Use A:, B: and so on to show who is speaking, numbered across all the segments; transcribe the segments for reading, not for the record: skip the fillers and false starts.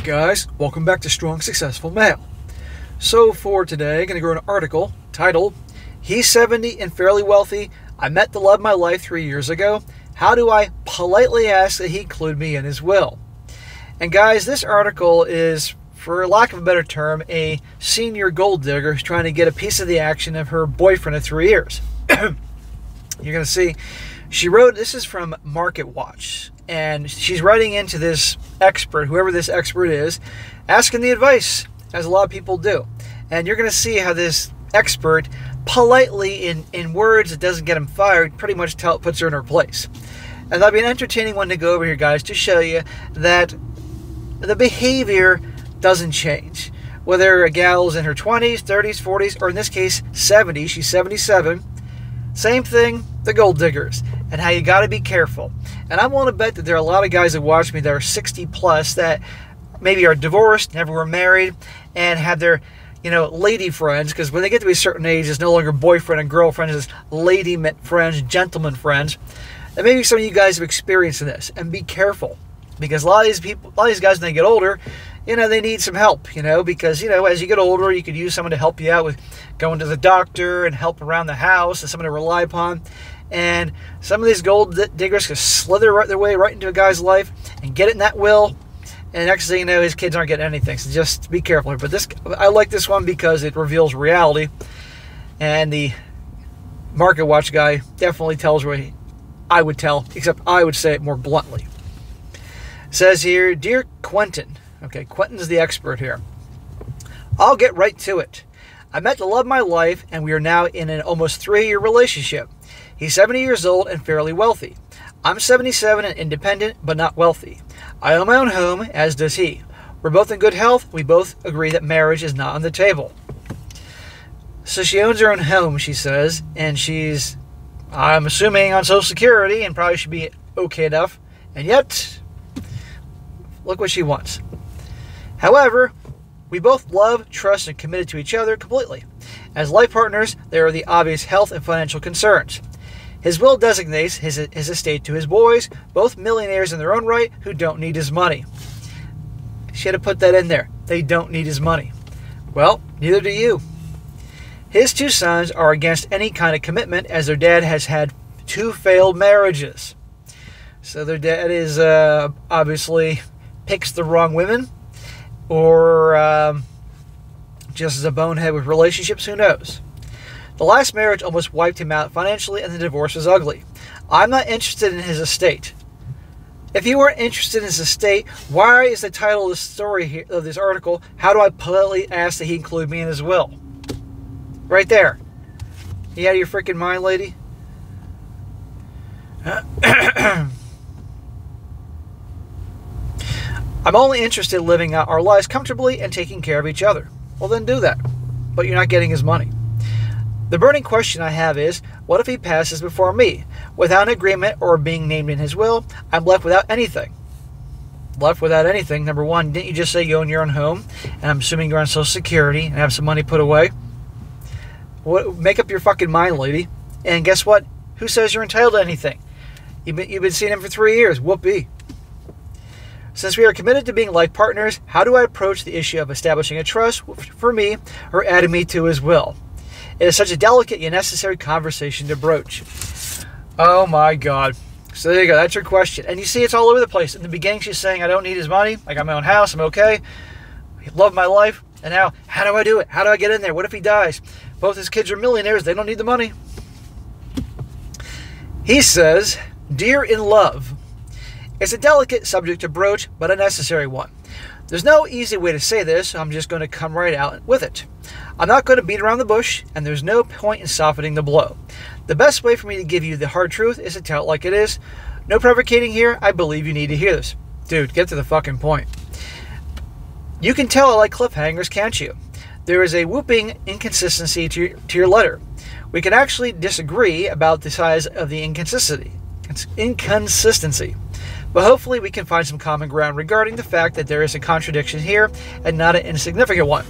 A: Alright guys, welcome back to Strong Successful Male. So for today, I'm going to go to an article titled, He's 70 and fairly wealthy. I met the love of my life 3 years ago. How do I politely ask that he include me in his will? And guys, this article is, for lack of a better term, a senior gold digger who's trying to get a piece of the action of her boyfriend of 3 years. You're going to see, she wrote, this is from Market Watch, and she's writing into this expert, whoever this expert is, asking the advice, as a lot of people do. And you're going to see how this expert, politely, in words that doesn't get him fired, pretty much puts her in her place. And that'll be an entertaining one to go over here, guys, to show you that the behavior doesn't change. Whether a gal's in her 20s, 30s, 40s, or in this case, 70, she's 77, same thing, the gold diggers, and how you got to be careful. And I want to bet that there are a lot of guys that watch me that are 60 plus that maybe are divorced, never were married, and have their, lady friends, because when they get to a certain age, it's no longer boyfriend and girlfriend, it's lady friends, gentleman friends. And maybe some of you guys have experienced this, and be careful, because a lot of these guys, when they get older, they need some help, because, as you get older, you could use someone to help you out with going to the doctor and help around the house and someone to rely upon. And some of these gold diggers can slither their way right into a guy's life and get it in that will. And next thing you know, his kids aren't getting anything. So just be careful. But I like this one because it reveals reality. And the Market Watch guy definitely tells what I would tell, except I would say it more bluntly. It says here, Dear Quentin. Okay, Quentin's the expert here. I'll get right to it. I met the love of my life, and we are now in an almost 3-year relationship. He's 70 years old and fairly wealthy. I'm 77 and independent, but not wealthy. I own my own home, as does he. We're both in good health. We both agree that marriage is not on the table. So she owns her own home, she says, and she's, I'm assuming, on Social Security and probably should be okay enough. And yet, look what she wants. However, we both love, trust, and committed to each other completely. As life partners, there are the obvious health and financial concerns. His will designates his estate to his boys, both millionaires in their own right, who don't need his money. She had to put that in there. They don't need his money. Well, neither do you. His 2 sons are against any kind of commitment, as their dad has had 2 failed marriages. So their dad is obviously picks the wrong women, or just as a bonehead with relationships, who knows? The last marriage almost wiped him out financially, and the divorce was ugly. I'm not interested in his estate. If you weren't interested in his estate, why is the title of this story here, of this article, How do I politely ask that he include me in his will? Right there. You out of your freaking mind, lady? I'm only interested in living out our lives comfortably and taking care of each other. Well, then do that. But you're not getting his money. The burning question I have is, what if he passes before me? Without an agreement or being named in his will, I'm left without anything. Left without anything. Number one, didn't you just say you own your own home? And I'm assuming you're on Social Security and have some money put away? Make up your fucking mind, lady. And guess what? Who says you're entitled to anything? You've been seeing him for 3 years. Whoopee. Since we are committed to being life partners, how do I approach the issue of establishing a trust for me or adding me to his will? It is such a delicate yet necessary conversation to broach. Oh my God. So there you go. That's your question. And you see it's all over the place. In the beginning, she's saying, I don't need his money. I got my own house. I'm okay. I love my life. And now, how do I do it? How do I get in there? What if he dies? Both his kids are millionaires. They don't need the money. He says, Dear in love. It's a delicate subject to broach, but a necessary one. There's no easy way to say this, so I'm just going to come right out with it. I'm not going to beat around the bush, and there's no point in softening the blow. The best way for me to give you the hard truth is to tell it like it is. No provocating here. I believe you need to hear this. Dude, get to the fucking point. You can tell I like cliffhangers, can't you? There is a whooping inconsistency to your letter. We can actually disagree about the size of the inconsistency. But hopefully we can find some common ground regarding the fact that there is a contradiction here and not an insignificant one.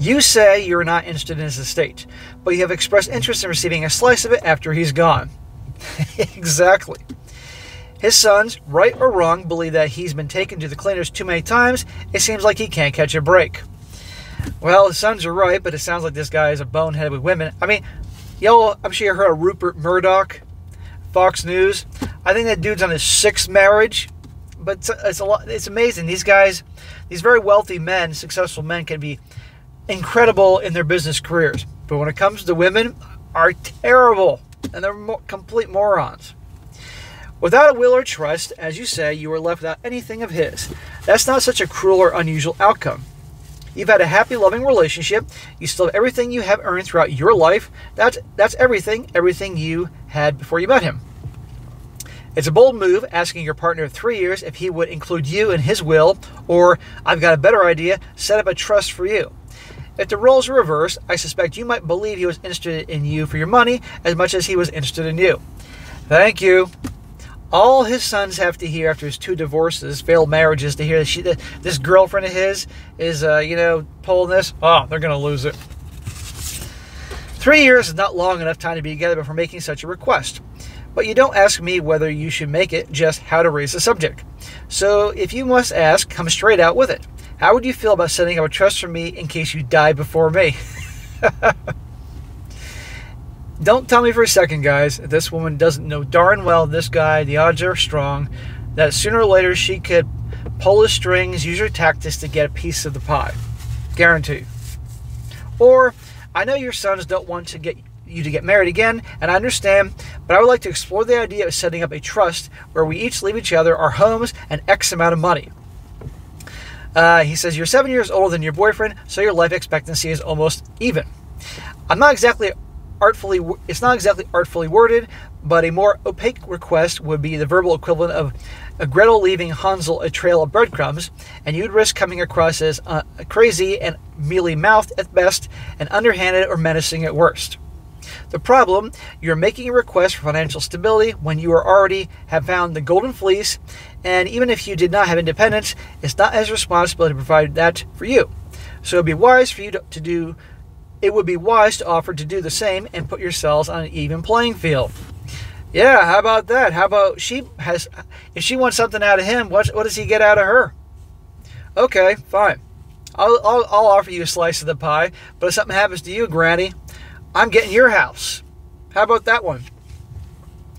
A: You say you're not interested in his estate, but you have expressed interest in receiving a slice of it after he's gone. Exactly. His sons, right or wrong, believe that he's been taken to the cleaners too many times. It seems like he can't catch a break. Well, his sons are right, but it sounds like this guy is a bonehead with women. I mean, I'm sure you heard of Rupert Murdoch, Fox News. I think that dude's on his 6th marriage. But it's amazing. These guys, these very wealthy men, successful men, can be incredible in their business careers. But when it comes to women, are terrible. And they're complete morons. Without a will or trust, as you say, you are left without anything of his. That's not such a cruel or unusual outcome. You've had a happy, loving relationship. You still have everything you have earned throughout your life. That's everything you had before you met him. It's a bold move asking your partner of 3 years if he would include you in his will, or, I've got a better idea, set up a trust for you. If the roles are reversed, I suspect you might believe he was interested in you for your money as much as he was interested in you. Thank you. All his sons have to hear after his 2 divorces, failed marriages, to hear that this girlfriend of his is, pulling this. Oh, they're going to lose it. 3 years is not long enough time to be together before making such a request. But you don't ask me whether you should make it, just how to raise the subject. So if you must ask, come straight out with it. How would you feel about setting up a trust for me in case you die before me? Don't tell me for a second, guys, that this woman doesn't know darn well this guy, the odds are strong, that sooner or later she could pull his strings, use her tactics to get a piece of the pie. Guaranteed. Or, I know your sons don't want you to get married again, and I understand, but I would like to explore the idea of setting up a trust where we each leave each other our homes and X amount of money. He says, you're 7 years older than your boyfriend, so your life expectancy is almost even. It's not exactly artfully worded, but a more opaque request would be the verbal equivalent of Gretel leaving Hansel a trail of breadcrumbs, and you'd risk coming across as crazy and mealy-mouthed at best, and underhanded or menacing at worst. The problem, you're making a request for financial stability when you already have found the golden fleece, and even if you did not have independence, it's not his responsibility to provide that for you. So it would be wise for you it would be wise to offer to do the same and put yourselves on an even playing field. Yeah, how about that? How about if she wants something out of him, what does he get out of her? Okay, fine. I'll offer you a slice of the pie, but if something happens to you, Granny, I'm getting your house. How about that one?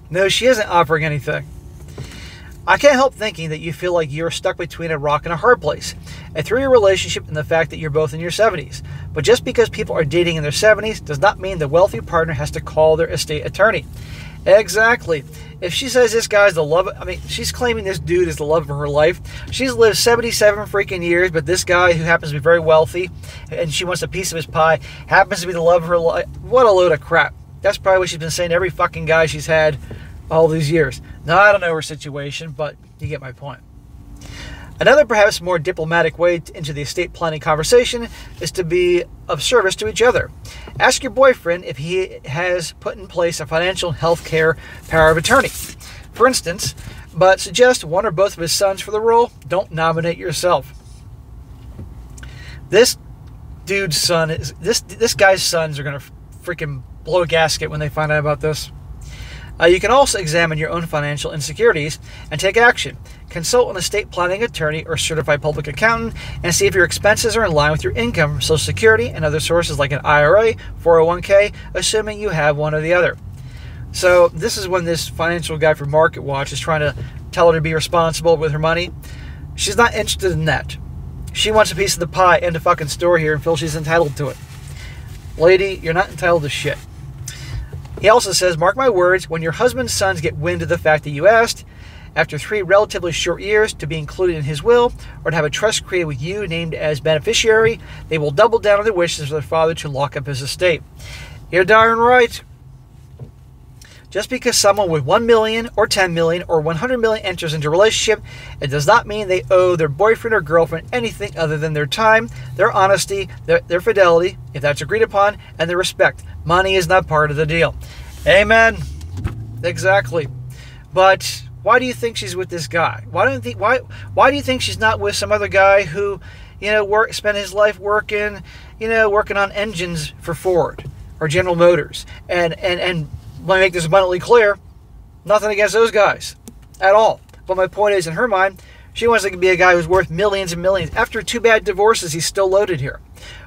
A: No, she isn't offering anything. I can't help thinking that you feel like you're stuck between a rock and a hard place. A 3-year relationship and the fact that you're both in your 70s. But just because people are dating in their 70s does not mean the wealthy partner has to call their estate attorney. Exactly. If she says this guy's the love, she's claiming this dude is the love of her life. She's lived 77 freaking years, but this guy who happens to be very wealthy and she wants a piece of his pie happens to be the love of her life. What a load of crap. That's probably what she's been saying to every fucking guy she's had all these years. Now, I don't know her situation, but you get my point. Another perhaps more diplomatic way into the estate planning conversation is to be of service to each other. Ask your boyfriend if he has put in place a financial health care power of attorney, for instance, but suggest one or both of his sons for the role. Don't nominate yourself. This dude's son is this guy's sons are going to freaking blow a gasket when they find out about this. You can also examine your own financial insecurities and take action. Consult an estate planning attorney or certified public accountant and see if your expenses are in line with your income from Social Security and other sources like an IRA, 401k, assuming you have one or the other. So this is when this financial guy from Market Watch is trying to tell her to be responsible with her money. She's not interested in that. She wants a piece of the pie and a fucking store here and feels she's entitled to it. Lady, you're not entitled to shit. He also says, mark my words, when your husband's sons get wind of the fact that you asked, after 3 relatively short years, to be included in his will, or to have a trust created with you named as beneficiary, they will double down on their wishes for their father to lock up his estate. You're darn right. Just because someone with 1 million or 10 million or 100 million enters into a relationship, it does not mean they owe their boyfriend or girlfriend anything other than their time, their honesty, their fidelity, if that's agreed upon, and their respect. Money is not part of the deal. Amen. Exactly. But why do you think she's with this guy? Why do you think she's not with some other guy who, spent his life working on engines for Ford or General Motors? And let me make this abundantly clear, nothing against those guys. at all. But my point is, in her mind, she wants to be a guy who's worth millions and millions. After 2 bad divorces, he's still loaded here.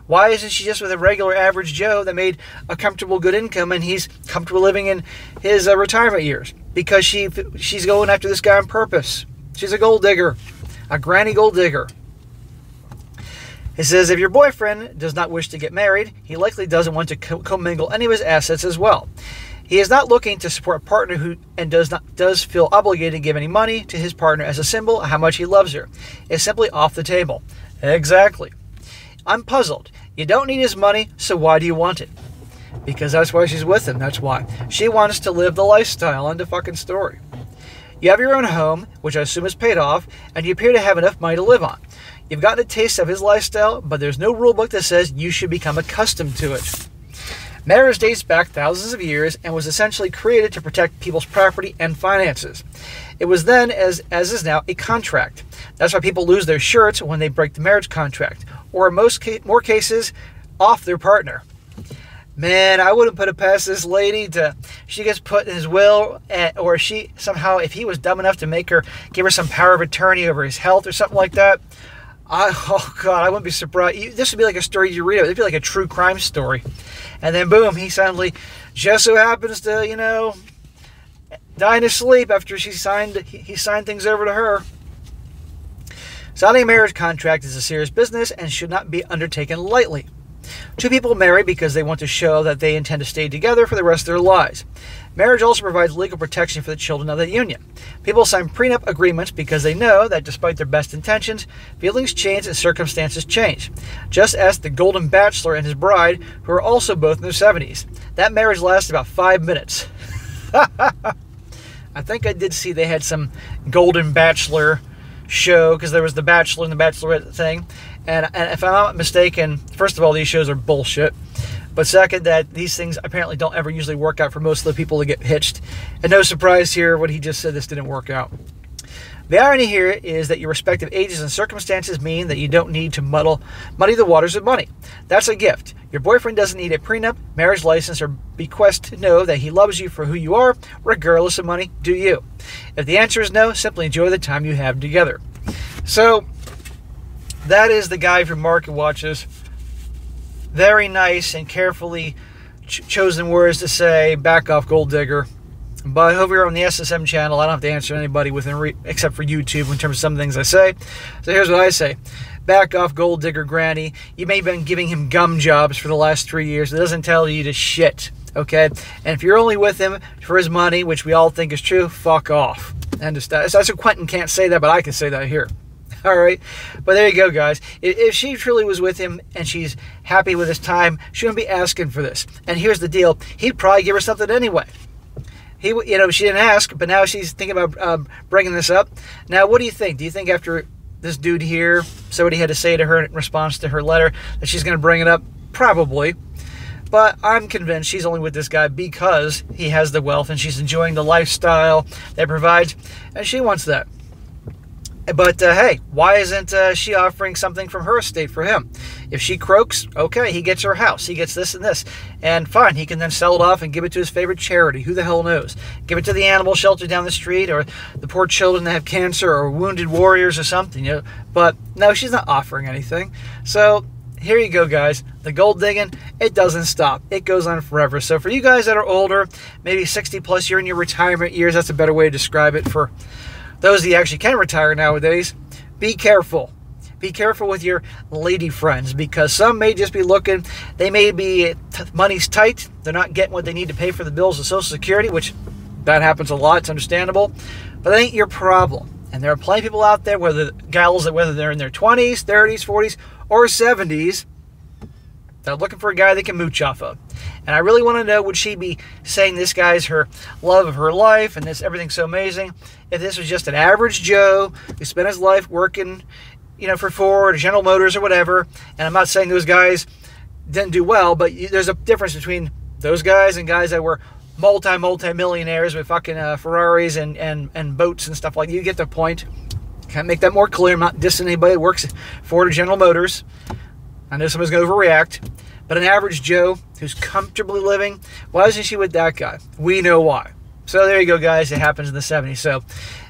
A: Why isn't she just with a regular average Joe that made a comfortable, good income and he's comfortable living in his retirement years? Because she's going after this guy on purpose. She's a gold digger, a granny gold digger. It says, if your boyfriend does not wish to get married, he likely doesn't want to commingle any of his assets as well. He is not looking to support a partner who does feel obligated to give any money to his partner as a symbol of how much he loves her. It's simply off the table. Exactly. I'm puzzled. You don't need his money, so why do you want it? Because that's why she's with him. That's why. She wants to live the lifestyle. End of fucking story. You have your own home, which I assume is paid off, and you appear to have enough money to live on. You've gotten a taste of his lifestyle, but there's no rule book that says you should become accustomed to it. Marriage dates back thousands of years and was essentially created to protect people's property and finances. It was then, as is now, a contract. That's why people lose their shirts when they break the marriage contract, or in more cases, off their partner. Man, I wouldn't put it past this lady she gets put in his will, or she somehow, if he was dumb enough to give her some power of attorney over his health or something like that. Oh God, I wouldn't be surprised. This would be like a story you read. It'd be like a true crime story. And then boom, he suddenly just so happens to, die in his sleep after he signed things over to her. Signing a marriage contract is a serious business and should not be undertaken lightly. Two people marry because they want to show that they intend to stay together for the rest of their lives. Marriage also provides legal protection for the children of the union. People sign prenup agreements because they know that despite their best intentions, feelings change and circumstances change. Just ask the Golden Bachelor and his bride, who are also both in their 70s. That marriage lasted about 5 minutes. I think I did see they had some Golden Bachelor show, because there was the Bachelor and the Bachelorette thing. And if I'm not mistaken, first of all, these shows are bullshit. But second, that these things apparently don't ever usually work out for most of the people that get hitched. And no surprise here, what he just said, this didn't work out. The irony here is that your respective ages and circumstances mean that you don't need to muddy the waters of money. That's a gift. Your boyfriend doesn't need a prenup, marriage license, or bequest to know that he loves you for who you are, regardless of money, do you? If the answer is no, simply enjoy the time you have together. So, that is the guy from Market Watches. Very nice and carefully chosen words to say, back off, gold digger. But over here on the SSM channel, I don't have to answer anybody except for YouTube in terms of some of the things I say. So here's what I say. Back off, gold digger granny. You may have been giving him gum jobs for the last 3 years. It doesn't tell you to shit, okay? And if you're only with him for his money, which we all think is true, fuck off. And that's what Quentin can't say that, but I can say that here. All right, but there you go, guys. If she truly was with him and she's happy with his time, she wouldn't be asking for this. And here's the deal: he'd probably give her something anyway. She didn't ask, but now she's thinking about bringing this up. Now, what do you think? Do you think after this dude here said what he had to say to her in response to her letter that she's going to bring it up? Probably. But I'm convinced she's only with this guy because he has the wealth and she's enjoying the lifestyle that provides, and she wants that. But, hey, why isn't she offering something from her estate for him? If she croaks, okay, he gets her house. He gets this and this. And fine, he can then sell it off and give it to his favorite charity. Who the hell knows? Give it to the animal shelter down the street, or the poor children that have cancer, or wounded warriors or something. But, no, she's not offering anything. So, here you go, guys. The gold digging, it doesn't stop. It goes on forever. So, for you guys that are older, maybe 60-plus, you're in your retirement years, that's a better way to describe it for those that actually can retire nowadays. Be careful. Be careful with your lady friends, because some may just be looking, they may be, money's tight, they're not getting what they need to pay for the bills of Social Security, which that happens a lot, it's understandable, but that ain't your problem. And there are plenty of people out there, whether they're in their 20s, 30s, 40s, or 70s, they're looking for a guy they can mooch off of. And I really want to know, would she be saying this guy's her love of her life and everything's so amazing, if this was just an average Joe who spent his life working, for Ford or General Motors or whatever. And I'm not saying those guys didn't do well, but there's a difference between those guys and guys that were multi-millionaires with fucking Ferraris and boats and stuff like that. You get the point. Can't make that more clear. I'm not dissing anybody that works at Ford or General Motors. I know somebody's going to overreact. But an average Joe who's comfortably living, why isn't she with that guy? We know why. So there you go, guys. It happens in the 70s. So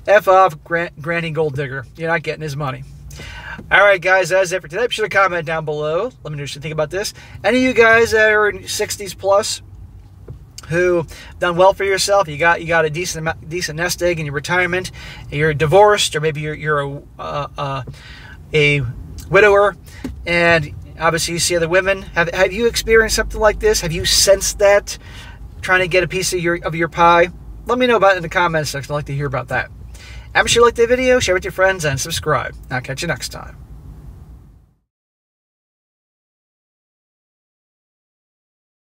A: F off Granny Golddigger. You're not getting his money. All right, guys, that's it for today. Be sure to comment down below. Let me know what you think about this. Any of you guys that are in 60s plus who done well for yourself, you got a decent nest egg in your retirement, you're divorced, or maybe you're a widower, and obviously you see other women. Have you experienced something like this? Have you sensed that, trying to get a piece of your pie? Let me know about it in the comments section. I'd like to hear about that. And be sure to like the video, share with your friends, and subscribe. I'll catch you next time.